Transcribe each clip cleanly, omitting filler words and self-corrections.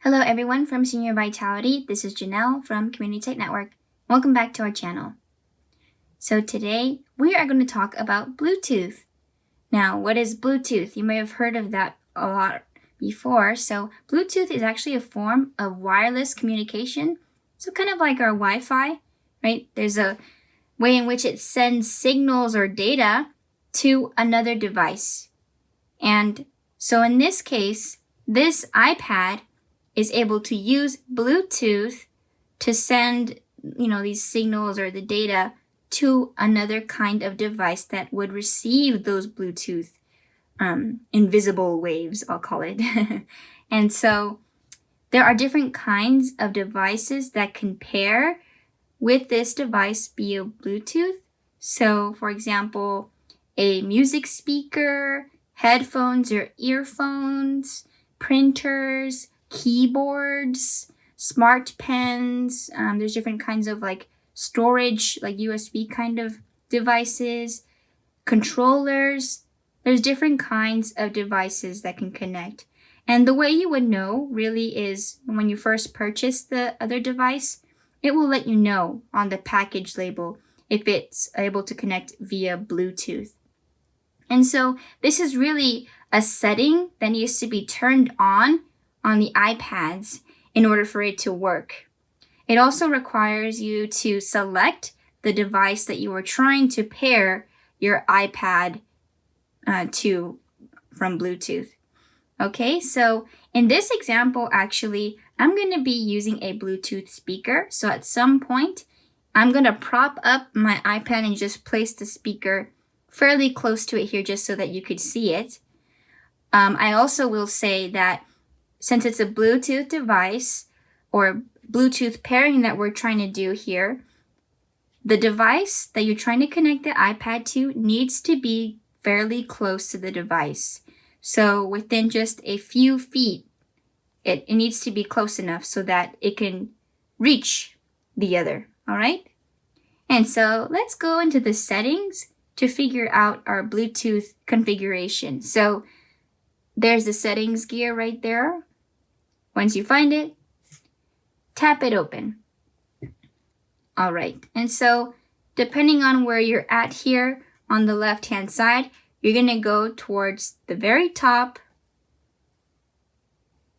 Hello everyone from Senior Vitality. This is Jannell from Community Tech Network. Welcome back to our channel. So today we are going to talk about Bluetooth. Now, what is Bluetooth? You may have heard of that a lot before. So Bluetooth is actually a form of wireless communication. So kind of like our Wi-Fi, right? There's a way in which it sends signals or data to another device. And so in this case, this iPad is able to use Bluetooth to send, these signals or the data to another kind of device that would receive those Bluetooth invisible waves, I'll call it. And so there are different kinds of devices that can pair with this device via Bluetooth. So, for example, a music speaker, headphones or earphones, printers, keyboards, smart pens. There's different kinds of like storage, like USB kind of devices, controllers. There's different kinds of devices that can connect. And the way you would know really is when you first purchase the other device, it will let you know on the package label if it's able to connect via Bluetooth. And so this is really a setting that needs to be turned on the iPads in order for it to work. It also requires you to select the device that you are trying to pair your iPad to from Bluetooth. Okay, so in this example, actually, I'm going to be using a Bluetooth speaker. So at some point, I'm going to prop up my iPad and just place the speaker fairly close to it here just so that you could see it. I also will say that since it's a Bluetooth device or Bluetooth pairing that we're trying to do here, the device that you're trying to connect the iPad to needs to be fairly close to the device. So within just a few feet, it needs to be close enough so that it can reach the other, all right? And so let's go into the settings to figure out our Bluetooth configuration. So there's the settings gear right there. Once you find it, tap it open. All right, and so depending on where you're at here on the left-hand side, you're gonna go towards the very top,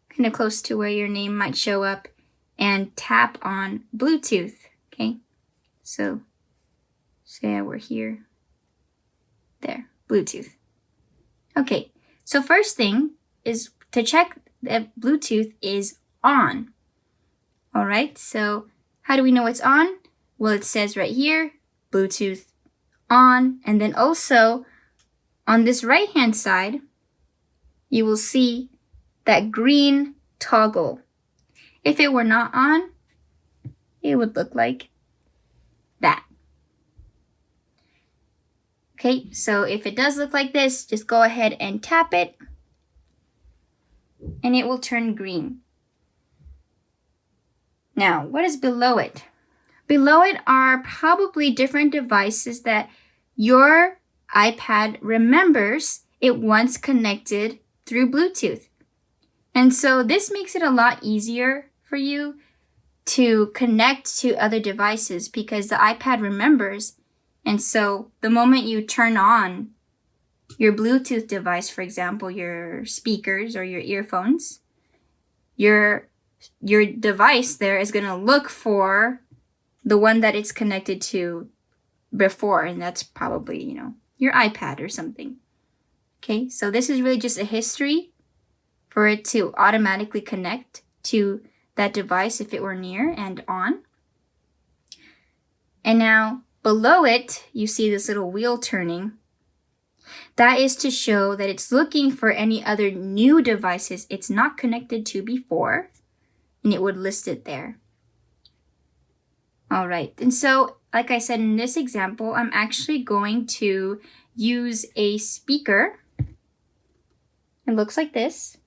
kind of close to where your name might show up, and tap on Bluetooth, okay? So say we're here, there, Bluetooth. Okay, so first thing is to check that Bluetooth is on. All right, so how do we know it's on? Well, it says right here, Bluetooth on, and then also on this right-hand side, you will see that green toggle. If it were not on, it would look like that. Okay, so if it does look like this, just go ahead and tap it, and it will turn green. Now, what is below it? Below it are probably different devices that your iPad remembers it once connected through Bluetooth. And so this makes it a lot easier for you to connect to other devices because the iPad remembers. And so the moment you turn on your Bluetooth device, for example, your speakers or your earphones, your device there is going to look for the one that it's connected to before, and that's probably, your iPad or something. Okay, so this is really just a history for it to automatically connect to that device if it were near and on. And now below it, you see this little wheel turning. That is to show that it's looking for any other new devices it's not connected to before, and it would list it there. All right, and so like I said in this example, I'm actually going to use a speaker. It looks like this.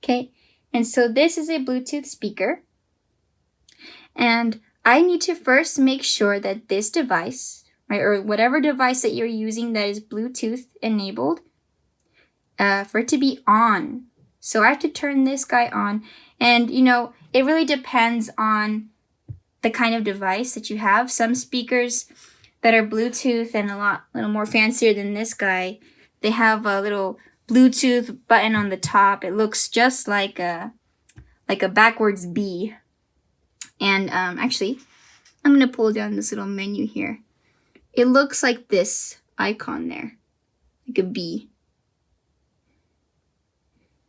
Okay, and so this is a Bluetooth speaker. And I need to first make sure that this device, right, or whatever device that you're using that is Bluetooth enabled, for it to be on. So I have to turn this guy on. And, you know, it really depends on the kind of device that you have. Some speakers that are Bluetooth and a little more fancier than this guy, they have a little Bluetooth button on the top. It looks just like a backwards B. And actually, I'm going to pull down this little menu here. It looks like this icon there, like a B.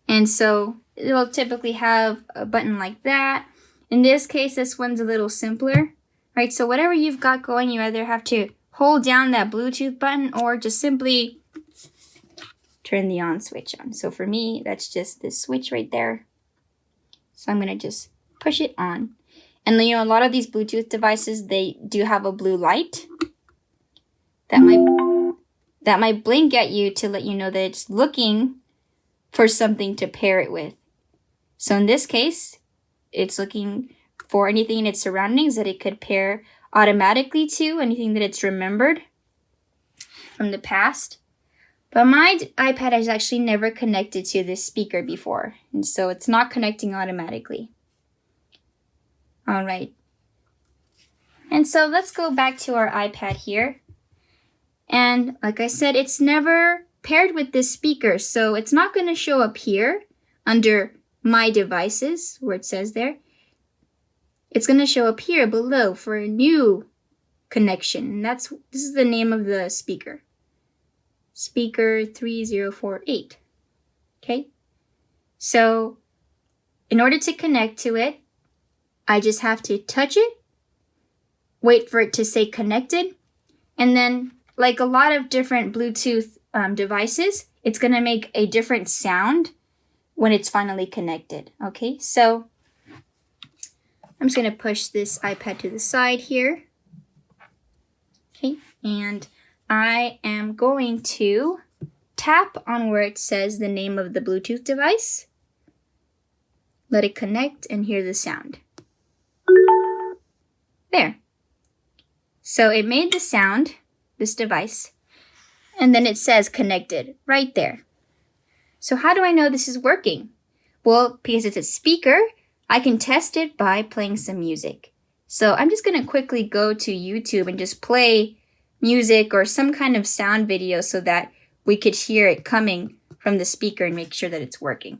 And so it'll typically have a button like that. In this case, this one's a little simpler, right? So whatever you've got going, you either have to hold down that Bluetooth button or just simply turn the on switch on. So for me, that's just this switch right there. So I'm going to just push it on. And you know, a lot of these Bluetooth devices, they do have a blue light that might blink at you to let you know that it's looking for something to pair it with. So in this case, it's looking for anything in its surroundings that it could pair automatically to, anything that it's remembered from the past. But my iPad has actually never connected to this speaker before, and so it's not connecting automatically. All right. And so let's go back to our iPad here. And like I said, it's never paired with this speaker, so it's not going to show up here under My Devices, where it says there. It's going to show up here below for a new connection. And this is the name of the speaker. Speaker 3048. Okay? So in order to connect to it, I just have to touch it, wait for it to say connected, and then like a lot of different Bluetooth devices, it's going to make a different sound when it's finally connected. Okay, so I'm just going to push this iPad to the side here. Okay, and I am going to tap on where it says the name of the Bluetooth device, let it connect, and hear the sound. There. So it made the sound, this device, and then it says connected right there. So how do I know this is working? Well, because it's a speaker, I can test it by playing some music. So I'm just going to quickly go to YouTube and just play music or some kind of sound video so that we could hear it coming from the speaker and make sure that it's working.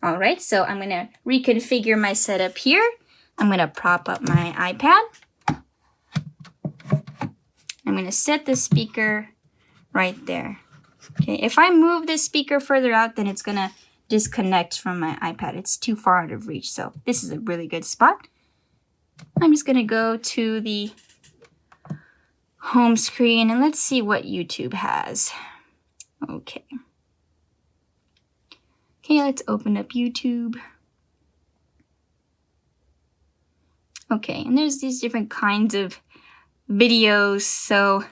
All right, so I'm going to reconfigure my setup here. I'm going to prop up my iPad. I'm going to set the speaker right there. Okay, if I move this speaker further out, then it's going to disconnect from my iPad. It's too far out of reach, so this is a really good spot. I'm just going to go to the home screen and let's see what YouTube has. Okay. Okay, let's open up YouTube. Okay, and there's these different kinds of videos, so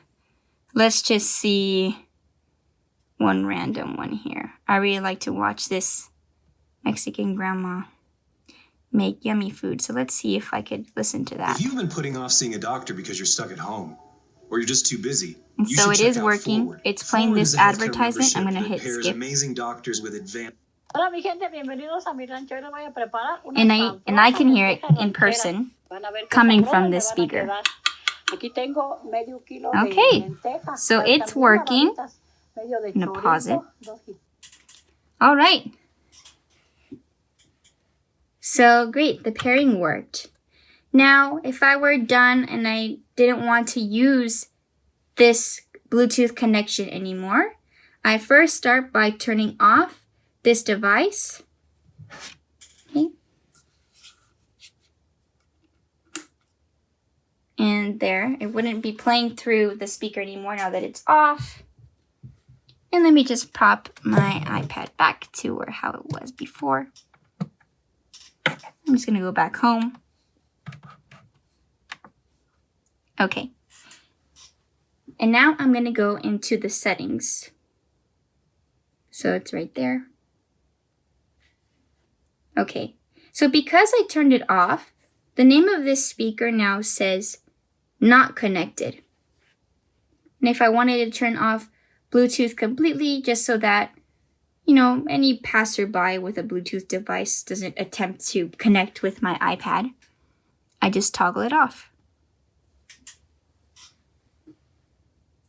let's just see one random one here. I really like to watch this Mexican grandma make yummy food, so let's see if I could listen to that. If you've been putting off seeing a doctor because you're stuck at home, or you're just too busy, and so it is working. Forward. It's playing Forward this advertisement. I'm going to hit skip. Amazing doctors with advanced. Hola mi gente, bienvenidos a mi rancho. Hoy les voy a preparar una And I can hear it in person coming from this speaker. Aquí tengo medio kilo Okay, de lentejas, so it's working. medio de I'm going to pause it. chorizo, All right. So great, the pairing worked. Now, if I were done and I didn't want to use this Bluetooth connection anymore, I first start by turning off this device. Okay. And there, it wouldn't be playing through the speaker anymore now that it's off. And let me just pop my iPad back to how it was before. I'm just going to go back home. Okay. And now I'm going to go into the settings. So it's right there. Okay. So because I turned it off, the name of this speaker now says not connected. And if I wanted to turn off Bluetooth completely, just so that, any passerby with a Bluetooth device doesn't attempt to connect with my iPad, I just toggle it off.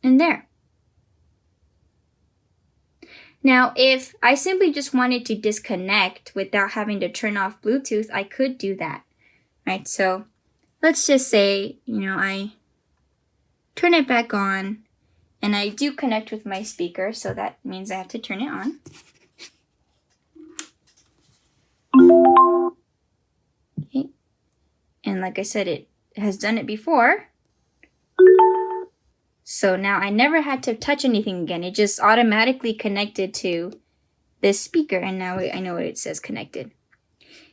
And there. Now, if I simply just wanted to disconnect without having to turn off Bluetooth, I could do that, right? So let's just say, I turn it back on and I do connect with my speaker, so that means I have to turn it on. Okay. And like I said, it has done it before. So now I never had to touch anything again. It just automatically connected to this speaker, and now I know it says connected.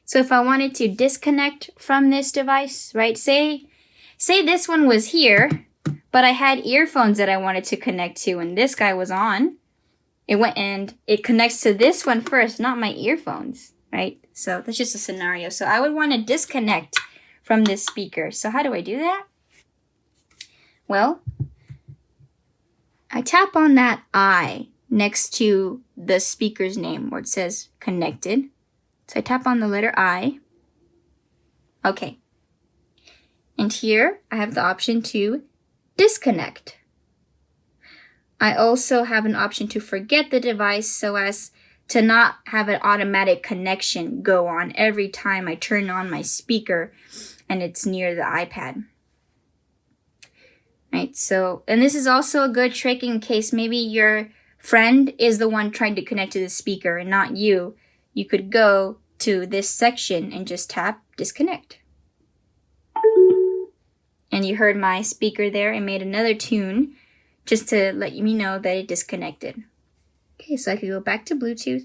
So if I wanted to disconnect from this device, right? Say this one was here, but I had earphones that I wanted to connect to, and this guy was on. It went and it connects to this one first, not my earphones, right? So that's just a scenario. So I would want to disconnect from this speaker. So how do I do that? Well, I tap on that I next to the speaker's name where it says connected. So I tap on the letter I. Okay. And here I have the option to disconnect. I also have an option to forget the device so as to not have an automatic connection go on every time I turn on my speaker and it's near the iPad. Right, so, and this is also a good trick in case maybe your friend is the one trying to connect to the speaker and not you. You could go to this section and just tap disconnect. And you heard my speaker there. It made another tune just to let me know that it disconnected. Okay, so I could go back to Bluetooth.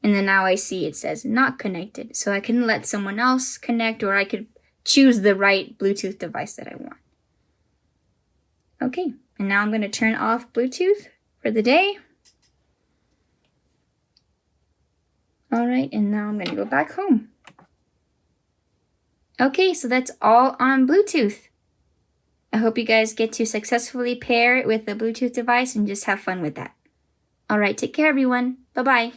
And then now I see it says not connected. So I can let someone else connect, or I could choose the right Bluetooth device that I want. Okay, and now I'm going to turn off Bluetooth for the day. All right, and now I'm going to go back home. Okay, so that's all on Bluetooth. I hope you guys get to successfully pair it with a Bluetooth device and just have fun with that. All right, take care, everyone. Bye-bye.